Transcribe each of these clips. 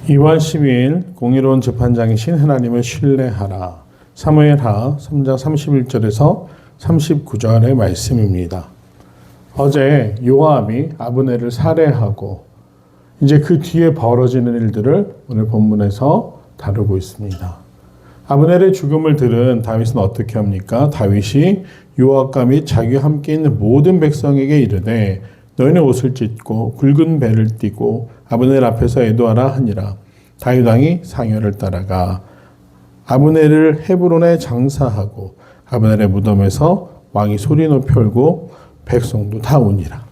2월 12일 공의로운 재판장이신 하나님을 신뢰하라. 사무엘하 3장 31절에서 39절의 말씀입니다. 어제 요압이 아브넬을 살해하고 이제 그 뒤에 벌어지는 일들을 오늘 본문에서 다루고 있습니다. 아브넬의 죽음을 들은 다윗은 어떻게 합니까? 다윗이 요압과 및 자기와 함께 있는 모든 백성에게 이르되 너희는 옷을 찢고 굵은 배를 띠고 아브넬 앞에서 애도하라 하니라. 다윗 왕이 상여를 따라가 아브넬을 헤브론에 장사하고 아브넬의 무덤에서 왕이 소리 높여 울고 백성도 다 우니라.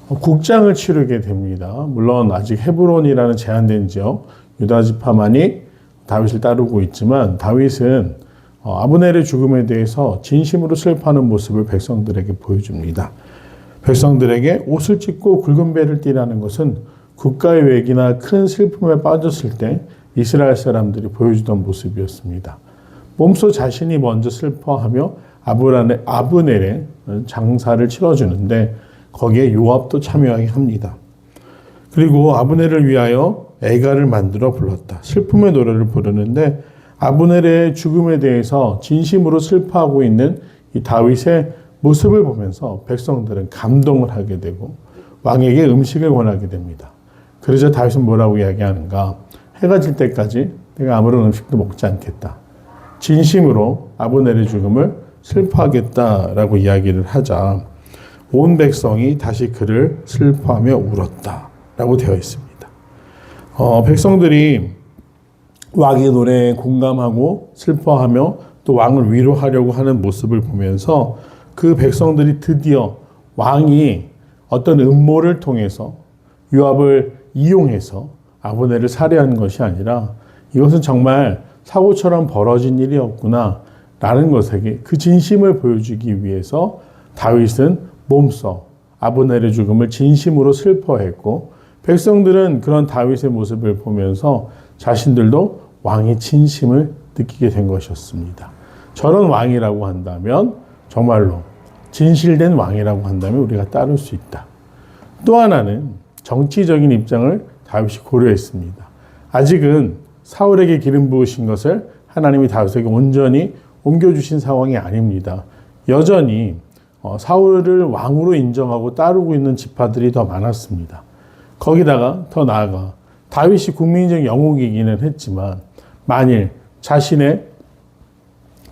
국장을 치르게 됩니다. 물론 아직 헤브론이라는 제한된 지역 유다 지파만이 다윗을 따르고 있지만 다윗은 아브넬의 죽음에 대해서 진심으로 슬퍼하는 모습을 백성들에게 보여줍니다. 백성들에게 옷을 찢고 굵은 배를 띠라는 것은 국가의 외기나 큰 슬픔에 빠졌을 때 이스라엘 사람들이 보여주던 모습이었습니다. 몸소 자신이 먼저 슬퍼하며 아브넬의 장사를 치러주는데 거기에 요압도 참여하게 합니다. 그리고 아브넬을 위하여 애가를 만들어 불렀다. 슬픔의 노래를 부르는데 아브넬의 죽음에 대해서 진심으로 슬퍼하고 있는 이 다윗의 모습을 보면서 백성들은 감동을 하게 되고 왕에게 음식을 권하게 됩니다. 그러자 다윗은 뭐라고 이야기하는가? 해가 질 때까지 내가 아무런 음식도 먹지 않겠다. 진심으로 아브넬의 죽음을 슬퍼하겠다라고 이야기를 하자 온 백성이 다시 그를 슬퍼하며 울었다라고 되어 있습니다. 백성들이 왕의 노래에 공감하고 슬퍼하며 또 왕을 위로하려고 하는 모습을 보면서 그 백성들이 드디어 왕이 어떤 음모를 통해서 요압을 이용해서 아브넬을 살해한 것이 아니라 이것은 정말 사고처럼 벌어진 일이었구나 라는 것에게 그 진심을 보여주기 위해서 다윗은 몸소 아브넬의 죽음을 진심으로 슬퍼했고 백성들은 그런 다윗의 모습을 보면서 자신들도 왕의 진심을 느끼게 된 것이었습니다. 저런 왕이라고 한다면 정말로 진실된 왕이라고 한다면 우리가 따를 수 있다. 또 하나는 정치적인 입장을 다윗이 고려했습니다. 아직은 사울에게 기름 부으신 것을 하나님이 다윗에게 온전히 옮겨주신 상황이 아닙니다. 여전히 사울을 왕으로 인정하고 따르고 있는 지파들이 더 많았습니다. 거기다가 더 나아가 다윗이 국민적 영웅이기는 했지만 만일 자신의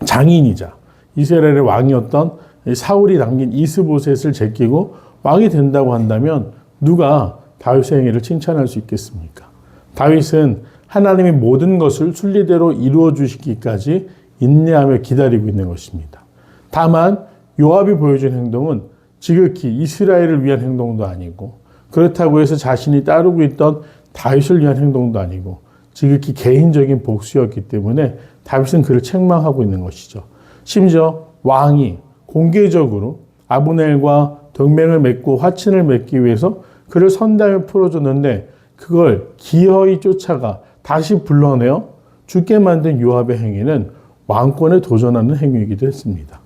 장인이자 이스라엘의 왕이었던 사울이 남긴 이스보셋을 제끼고 왕이 된다고 한다면 누가 다윗의 행위를 칭찬할 수 있겠습니까? 다윗은 하나님이 모든 것을 순리대로 이루어 주시기까지 인내하며 기다리고 있는 것입니다. 다만 요압이 보여준 행동은 지극히 이스라엘을 위한 행동도 아니고 그렇다고 해서 자신이 따르고 있던 다윗을 위한 행동도 아니고 지극히 개인적인 복수였기 때문에 다윗은 그를 책망하고 있는 것이죠. 심지어 왕이 공개적으로 아브넬과 동맹을 맺고 화친을 맺기 위해서 그를 선담에 풀어줬는데 그걸 기어이 쫓아가 다시 불러내어 죽게 만든 요압의 행위는 왕권에 도전하는 행위이기도 했습니다.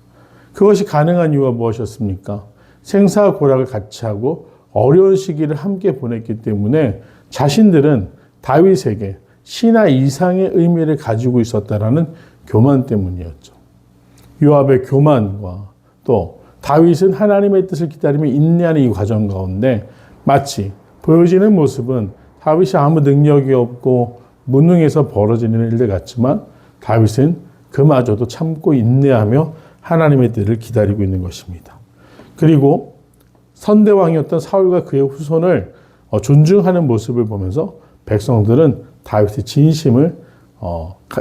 그것이 가능한 이유가 무엇이었습니까? 생사고락을 같이 하고 어려운 시기를 함께 보냈기 때문에 자신들은 다윗에게 신하 이상의 의미를 가지고 있었다라는 교만 때문이었죠. 요압의 교만과 또 다윗은 하나님의 뜻을 기다리며 인내하는 이 과정 가운데 마치 보여지는 모습은 다윗이 아무 능력이 없고 무능해서 벌어지는 일들 같지만 다윗은 그마저도 참고 인내하며 하나님의 뜻을 기다리고 있는 것입니다. 그리고 선대왕이었던 사울과 그의 후손을 존중하는 모습을 보면서 백성들은 다윗의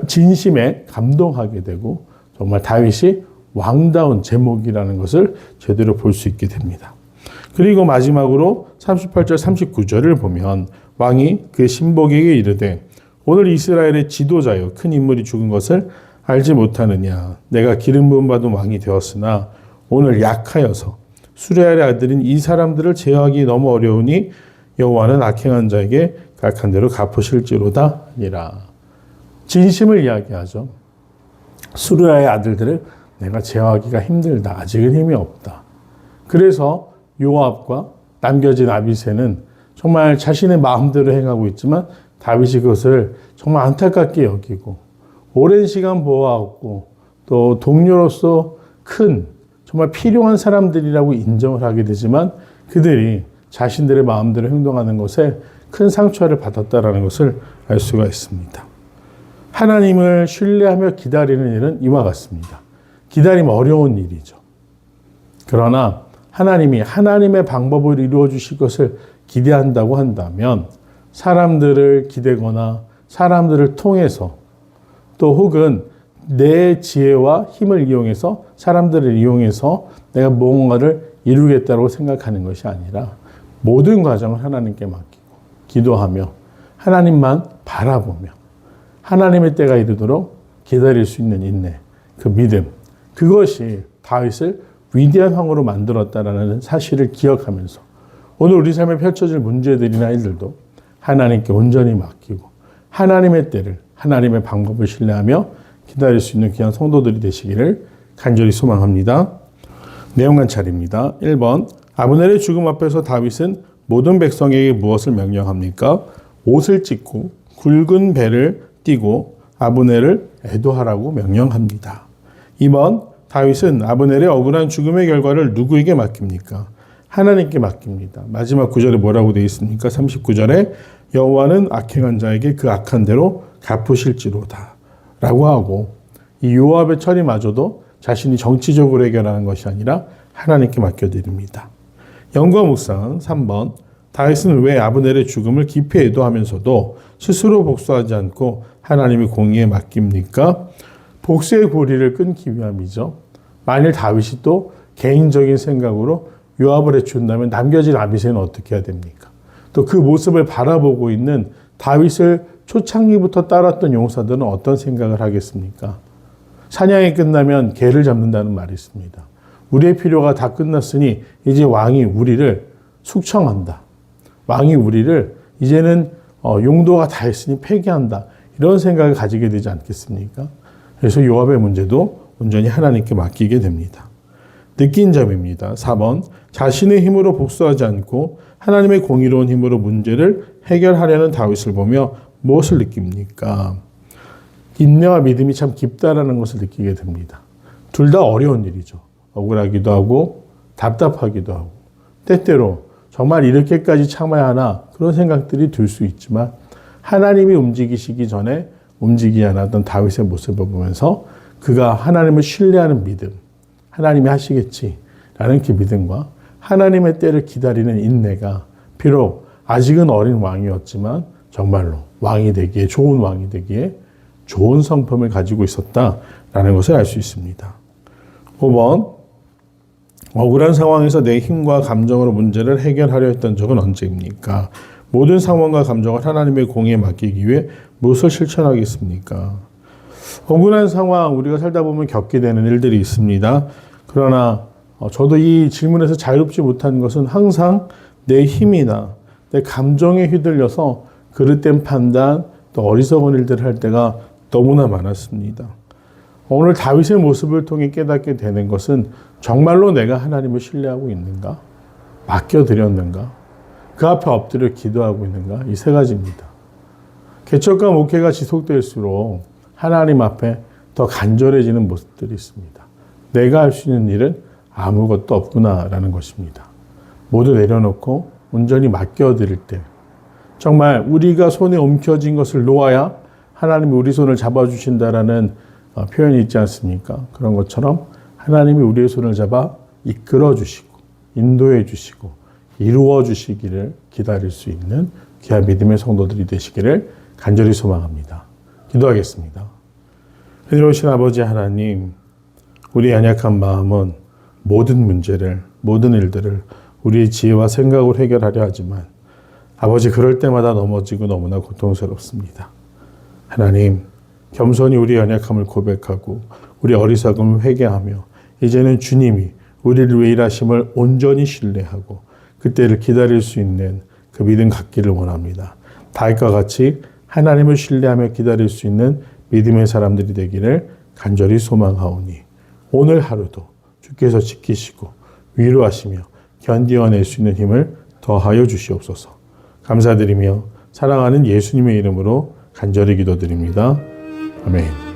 진심에 감동하게 되고 정말 다윗이 왕다운 제목이라는 것을 제대로 볼 수 있게 됩니다. 그리고 마지막으로 38절 39절을 보면 왕이 그 신복에게 이르되 오늘 이스라엘의 지도자여 큰 인물이 죽은 것을 알지 못하느냐. 내가 기름 부음 받은 왕이 되었으나 오늘 약하여서 수레알의 아들인 이 사람들을 제어하기 너무 어려우니 여호와는 악행한 자에게 각한 대로 갚으실지로다 아니라. 진심을 이야기하죠. 수레알의 아들들을 내가 제어하기가 힘들다. 아직은 힘이 없다. 그래서 요압과 남겨진 아비새는 정말 자신의 마음대로 행하고 있지만 다윗이 그것을 정말 안타깝게 여기고 오랜 시간 보아왔고 또 동료로서 큰 정말 필요한 사람들이라고 인정을 하게 되지만 그들이 자신들의 마음대로 행동하는 것에 큰 상처를 받았다라는 것을 알 수가 있습니다. 하나님을 신뢰하며 기다리는 일은 이와 같습니다. 기다리면 어려운 일이죠. 그러나 하나님이 하나님의 방법을 이루어 주실 것을 기대한다고 한다면 사람들을 기대거나 사람들을 통해서 또 혹은 내 지혜와 힘을 이용해서 사람들을 이용해서 내가 무언가를 이루겠다고 생각하는 것이 아니라 모든 과정을 하나님께 맡기고 기도하며 하나님만 바라보며 하나님의 때가 이르도록 기다릴 수 있는 인내, 그 믿음, 그것이 다윗을 위대한 왕으로 만들었다라는 사실을 기억하면서 오늘 우리 삶에 펼쳐질 문제들이나 일들도 하나님께 온전히 맡기고 하나님의 때를 하나님의 방법을 신뢰하며 기다릴 수 있는 귀한 성도들이 되시기를 간절히 소망합니다. 내용 관찰입니다. 1번 아브넬의 죽음 앞에서 다윗은 모든 백성에게 무엇을 명령합니까? 옷을 찢고 굵은 배를 띠고 아브넬을 애도하라고 명령합니다. 2번 다윗은 아브넬의 억울한 죽음의 결과를 누구에게 맡깁니까? 하나님께 맡깁니다. 마지막 구절에 뭐라고 되어 있습니까? 39절에 여호와는 악행한 자에게 그 악한 대로 갚으실지로다 라고 하고 이 요압의 처리마저도 자신이 정치적으로 해결하는 것이 아니라 하나님께 맡겨드립니다. 연구와 묵상 3번 다윗은 왜 아브넬의 죽음을 깊이 애도하면서도 스스로 복수하지 않고 하나님의 공의에 맡깁니까? 복수의 고리를 끊기 위함이죠. 만일 다윗이 또 개인적인 생각으로 요압을 해준다면 남겨진 아비새는 어떻게 해야 됩니까? 또 그 모습을 바라보고 있는 다윗을 초창기부터 따랐던 용사들은 어떤 생각을 하겠습니까? 사냥이 끝나면 개를 잡는다는 말이 있습니다. 우리의 필요가 다 끝났으니 이제 왕이 우리를 숙청한다. 왕이 우리를 이제는 용도가 다 했으니 폐기한다. 이런 생각을 가지게 되지 않겠습니까? 그래서 요압의 문제도 온전히 하나님께 맡기게 됩니다. 느낀 점입니다. 4번 자신의 힘으로 복수하지 않고 하나님의 공의로운 힘으로 문제를 해결하려는 다윗을 보며 무엇을 느낍니까? 인내와 믿음이 참 깊다라는 것을 느끼게 됩니다. 둘 다 어려운 일이죠. 억울하기도 하고 답답하기도 하고 때때로 정말 이렇게까지 참아야 하나 그런 생각들이 들 수 있지만 하나님이 움직이시기 전에 움직이지 않았던 다윗의 모습을 보면서 그가 하나님을 신뢰하는 믿음, 하나님이 하시겠지라는 그 믿음과 하나님의 때를 기다리는 인내가 비록 아직은 어린 왕이었지만 정말로 왕이 되기에 좋은 왕이 되기에 좋은 성품을 가지고 있었다라는 것을 알 수 있습니다. 5번 억울한 상황에서 내 힘과 감정으로 문제를 해결하려 했던 적은 언제입니까? 모든 상황과 감정을 하나님의 공의에 맡기기 위해 무엇을 실천하겠습니까? 억울한 상황 우리가 살다 보면 겪게 되는 일들이 있습니다. 그러나 저도 이 질문에서 자유롭지 못한 것은 항상 내 힘이나 내 감정에 휘둘려서 그릇된 판단 또 어리석은 일들을 할 때가 너무나 많았습니다. 오늘 다윗의 모습을 통해 깨닫게 되는 것은 정말로 내가 하나님을 신뢰하고 있는가? 맡겨드렸는가? 그 앞에 엎드려 기도하고 있는가? 이 세 가지입니다. 개척과 목회가 지속될수록 하나님 앞에 더 간절해지는 모습들이 있습니다. 내가 할 수 있는 일은 아무것도 없구나라는 것입니다. 모두 내려놓고 온전히 맡겨드릴 때 정말 우리가 손에 옮겨진 것을 놓아야 하나님이 우리 손을 잡아주신다라는 표현이 있지 않습니까? 그런 것처럼 하나님이 우리의 손을 잡아 이끌어 주시고 인도해 주시고 이루어 주시기를 기다릴 수 있는 귀한 믿음의 성도들이 되시기를 간절히 소망합니다. 기도하겠습니다. 은혜로우신 아버지 하나님, 우리의 연약한 마음은 모든 문제를, 모든 일들을 우리의 지혜와 생각으로 해결하려 하지만 아버지 그럴 때마다 넘어지고 너무나 고통스럽습니다. 하나님, 겸손히 우리의 연약함을 고백하고 우리 어리석음을 회개하며 이제는 주님이 우리를 위해 일하심을 온전히 신뢰하고 그때를 기다릴 수 있는 그 믿음 갖기를 원합니다. 다윗과 같이 하나님을 신뢰하며 기다릴 수 있는 믿음의 사람들이 되기를 간절히 소망하오니 오늘 하루도 주께서 지키시고 위로하시며 견디어낼 수 있는 힘을 더하여 주시옵소서. 감사드리며 사랑하는 예수님의 이름으로 간절히 기도드립니다. 아멘.